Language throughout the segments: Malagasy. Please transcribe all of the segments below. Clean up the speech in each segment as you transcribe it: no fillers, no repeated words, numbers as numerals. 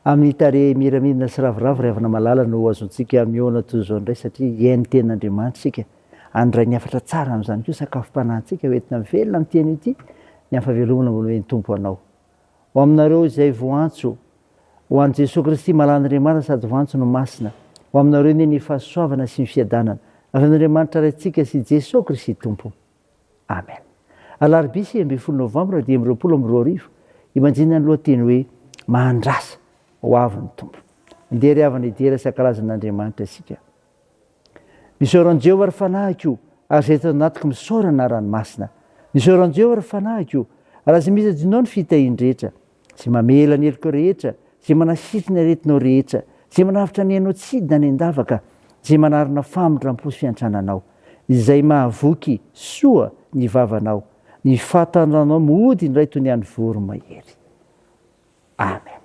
amin'ny tare miramidina sy ravoravo ry havana malala no azontsika miona toy izao indray satria iainy tenin'andriamanitra sika andray ny afatra tsara amin'izany koa sakafom-panahintsika hoentina mivelona amin'ny teny ity ny afavelomana mbola hoe ny tompo anao ho aminareo izay voantso ho an'i Jesosy Kristy malan'Andriamanitra sady voantso no masina ho aminareo ny fahasoavana sy ny fiadanana avy amin'Andriamanitra raintsika sy Jesosy Kristy tompo amen. Alarobia 20 Novambra 2022 imanjina ny lohateny hoe mahandrasa ho avy ny tompo. Andeha ry havana idera isan-karazan'Andriamanitra isika. Misaoran'i Jehovah ary fanahiko ary izay eto anatiko misaorana ranomasina. Misaoran'i Jehovah ary fanahiko ary aza mitadinao ny fitahiany rehetra, sy mamela ny heliko rehetra, sy manasitrina aretinao rehetra, sy manavitra ny hainao tsidina ny andavaka, sy manarina famindram-po sy fiantrananao, izay mahavoky soa ny vavanao, ny fahatanranao mody indray toy ny an'ny voromahery. Amen.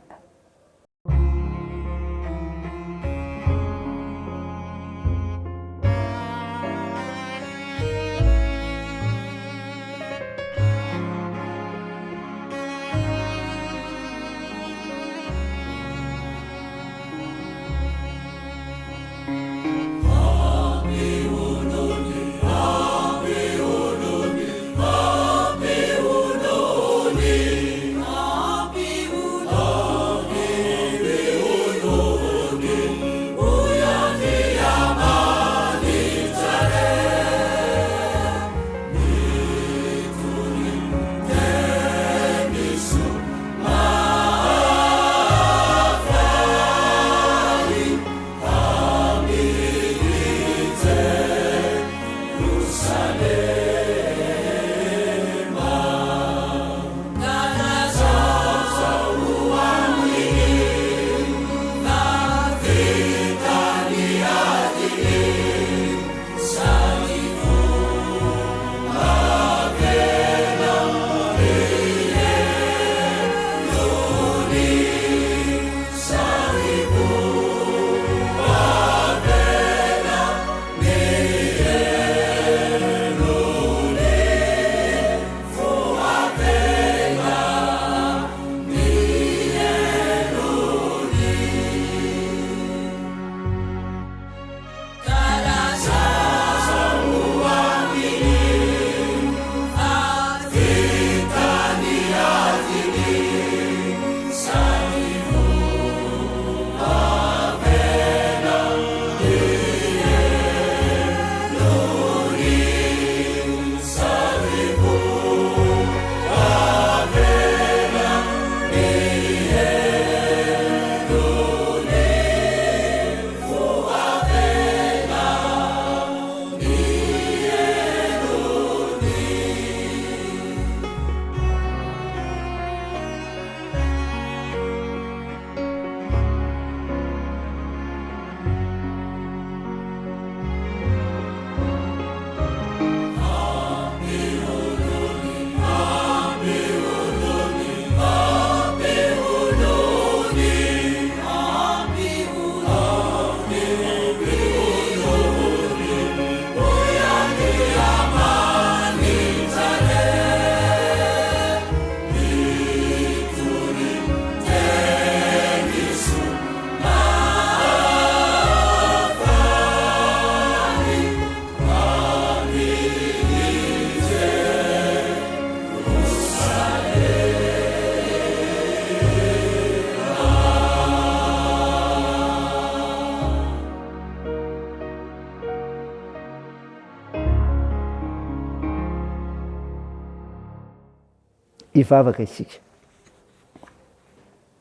Ivavaka isika.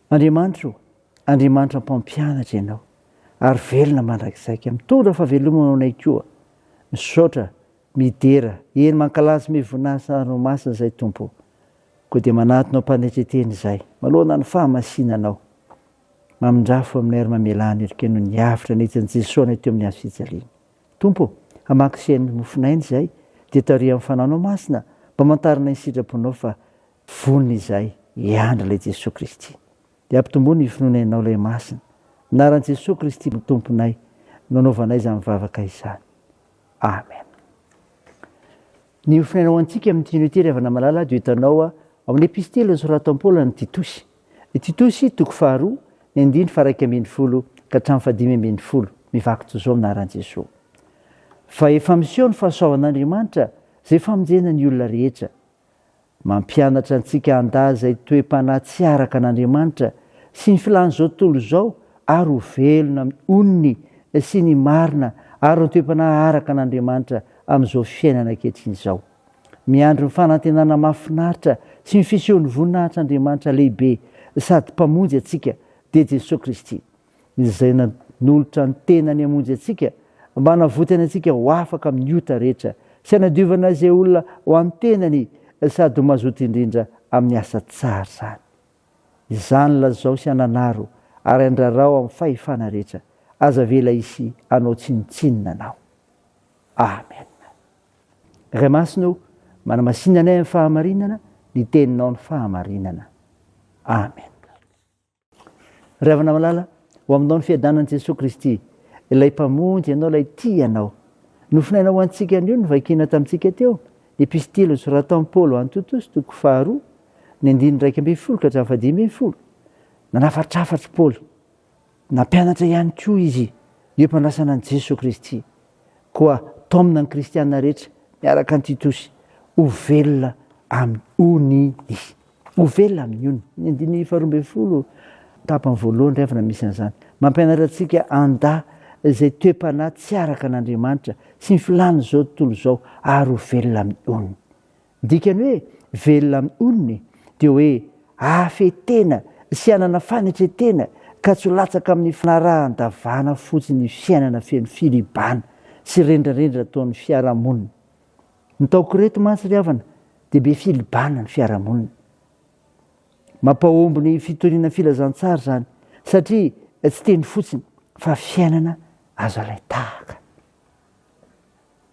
Andriamanitra mpampianatra ianao ary velona mandrakizaiky mitondra fahavelomana anay koa misaotra midera eny mankalazy mivonasa ranomasina izay tompo koa dia manatonao mpanetreteny izay malohana ny fahamasinanao mamindrafo amin'ny ary mamelany erika no ny avitra nitiny Jesosy anay teo amin'ny hazo fijaliana. Tompo hamakisehan'ny mofinainy izay dia taria amin'ny fananao masina mba mantarina ny sitraponao fa vonina izay hiandra ilay Jesosy Kristy. Dia ampitomboany ny finoanainao ilay masina. Anaran'i Jesosy Kristy tomponay nanaovanay izany mivavaka izany. Amen. Ny ofinainao antsika amin'ny tinity ry havana malala dia hitanao amin'ny epistely nosoratan'i Paola ny Titosy. Titosy toko 2 ny andiny fa 1 ka hatramin'ny 5 mivaky zao minaran' Jesosy. Fa efa miseho ny fahasoavan'Andriamanitra zay famonjena ny olona rehetra. Mampianatra antsika andà zay toe-panahy tsy araka an'Andriamanitra sy ny filan'izao tontolo zao ary ho velona amin'ny onony sy ny marina ary ny toe-panahy araka an'Andriamanitra amin'izao fiainana ankehitriny izao. Miandry ny fanantenana mahafinaritra sy ny fisehon'ny voninahitr'Andriamanitra lehibe sady mpamonjy atsika dia Jesosy Kristy, izay nanolotra ny tenany hamonjy atsika mba hanavotany atsika ho afaka amin'ny ota rehetra sy hanadiovana izay olona ho amin'ny tenany sady ho mazoto indrindra amin'ny asa tsara izany. Izany lazao sy hananaro ary andrarao amin'ny fahefana rehetra. Aza vela isy anao tsinitsinina anao. Amen. Ray masino manamasinana anay amin'ny fahamarinana, ny teninao ny fahamarinana. Amen. Ray havana malala, ho aminao ny fiadanan'i Jesosy Kristy, ilay mpamonjy ianao, ilay tia anao. Nofinaina ho antsika an'io ny vakina tamintsika teo, ny epistily nosoratan'i Paoly ho an'ny Titosy 2 ny 2:12 ka hatramin'ny 5. Nanafatrafatra Paoly. Nampianatra ihany koa izy io mpandrasana an'i Jesosy Kristy. Koa taomina ny kristiana rehetra miaraka ny Titosy ho velona amin'ny oniny. Ho velona amin'ny oniny. Ny 2:12 tapany voalohany rehefa misy an'izany. Mampianatra antsika andà izay toe-panahy tsy araka an'Andriamanitra sy ny filàny zao tontolo zao ary ho velona amin'ny oniny. Dikany hoe velona amin'ny oniny dia hoe hafetena sy hanana fanetretena ka tsy ho latsaka amin'ny finarahan-davana fotsiny ny fiainana feno filibana sy rendrarendra ataon'ny fiarahamonina. Ny taoko reto mantsy ry havana dia be filibana ny fiarahamonina. Mampahomby ny fitoriana filazantsara zany satria tsy teny fotsiny fa fiainana azo alay tahaka.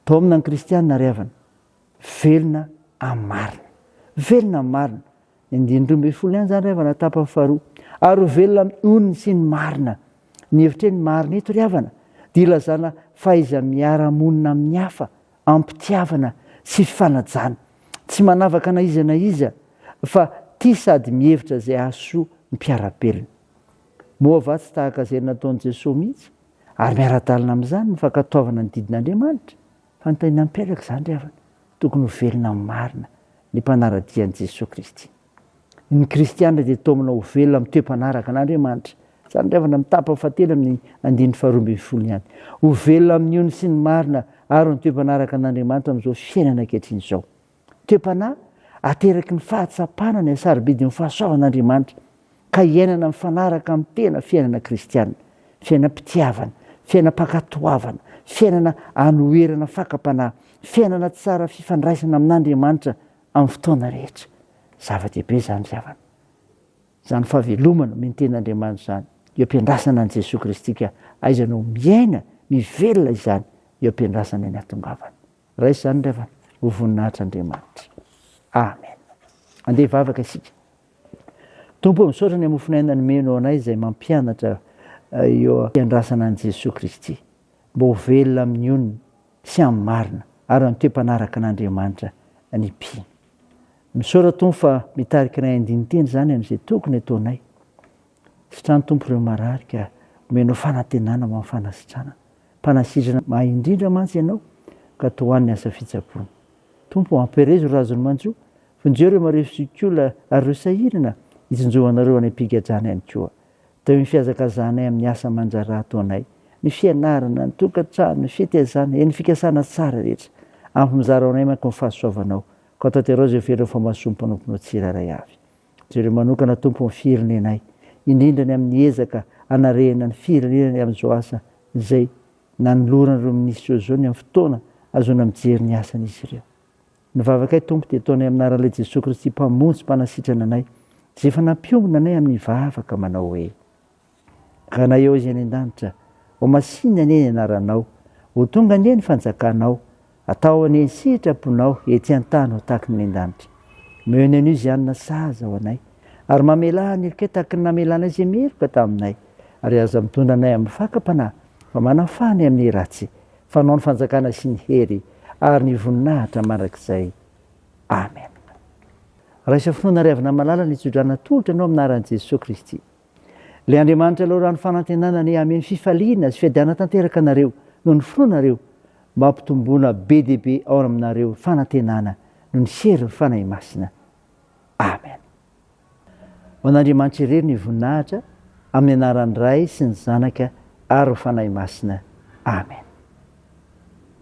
Taomina ny kristiana ry havana, velona amin'ny marina. Velona amin'ny marina. Ny 2:12 ihany zany ry havana tapany 2. Ary ho velona amin'ny oniny sy ny marina. Ny hevitra ny marina eto ry havana dia ilazana fahaiza miara-monina amin'ny hafa, ampitiavana sy fifanajana. Tsy manavaka na iza fa tia sady mihevitra zay ahasoa ny mpiara-belona. Moa va tsy tahaka izay nataon'i Jesosy mihitsy ary miara-dalina amin'izany ny fankatoavana ny didin'Andriamanitra. Fanontaniana mipetraka izany ry havana. Tokony ho velona amin'ny marina ny mpanaradian'i Jesosy Kristy. Ny kristiana dia taomina ho velona amin'ny toe-panaraka an'Andriamanitra. Izany ry havana mitapany 7 amin'ny 2:12 ihany. Ho velona amin'ny oniny sy ny marina ary ny toe-panaraka an'Andriamanitra amin'izao fiainana ankehitriny izao. Toe-panahy ateraky ny fahatsapana ny sarobidin'ny fahasoavan'Andriamanitra ka iainana mifanaraka amin'ny tena fiainana kristiana, fiainam-pitiavana, fiainam-pankatoavana, fiainana anoherana fakapanahy, fiainana tsara fifandraisana amin'Andriamanitra amin'ny fotoana rehetra. Zava-dehibe zany ry havana. Zany fahavelomana amin'ny ten'Andriamanitra zany eo am-piandrasana an'i Jesosy Kristy ka aizanao miaina mivelona izany eo am-piandrasana ny atongavana. Raisy zany ry havana, ho voninahitr'Andriamanitra. Amen. Andeha hivavaka isika. Tompo misaotra ny hamofinaina ny menao anay izay mampianatra eo am-piandrasana an'i Jesosy Kristy. Mba ho velona amin'ny oniny sy amin'ny marina ary amin'ny toe-panaraka an'Andriamanitra ny mpino. Misaotra Tompo fa mitarika nay andiniteny zany amin'izay tokony ataonay. Sitrano Tompo ireo marary ka omenao fanantenana amin'ny fanasitrana. Mpanasitrana mahay indrindra mantsy ianao ka tohan'ny asa fitsaboana. Tompo ampirezo razony manjo, vonjeo ireo marefosikola ary ireo sahirana hitsinjohanareo any am-pigadrana ihany koa. Teo ny fihazakazanay amin'ny asa manjara ataonay, ny fianarana, ny tokantrano, ny fitezana, ny fikasana tsara rehetra. Ampy mizara anay manko ny fahasoavanao, ka tanterao izay velona famasoa mpanomponao tsiraray avy. Jereo manokana Tompo ny firenenay, indrindra ny amin'ny ezaka anarehana ny firenenany amin'izao asa izay nanoloran'ireo minisitry zao ny amin'ny fotoana azona mijery ny asan'izy ireo. Nivavakay Tompo dia ataonay amin'ny anaran'ilay Jesosy Kristy mpamonjy mpanasitrana anay, izay efa nampiombona anay amin'ny vavaka manao hoe: raha na eo izy any an-danitra, ho masinina anie ny anaranao, ho tonga anie ny fanjakanao, atao anie ny sitraponao ety an-tany ho tahaka ny an-danitra. Meo ny anio izyanona saza ho anay, ary mamelà ny erika tahaka ny namelanay izay meloka taminay, ary aza mitondra anay amin'ny fakapanahy, fa manafany amin'ny ratsy, fanao ny fanjakana sy ny hery ary ny voninahitra mandrakizay. Amen. Raha isa finoana ry havana malala ny itsodrana tolotra anao amin'ny anaran'i Jesosy Kristy. le Andriamanitra aloha raha ny fanantenana ny ameny fifaliana sy fiadiana tanteraka anareo no ny finoanareo mba hampitomboana be dehibe ao aminareo fanantenana no ny sery ny fanahy masina. Amen. Ho an'Andriamanitra irery ny voninahitra amin'ny anaran'ny Ray sy ny Zanaka ary ny fanahy masina. Amen.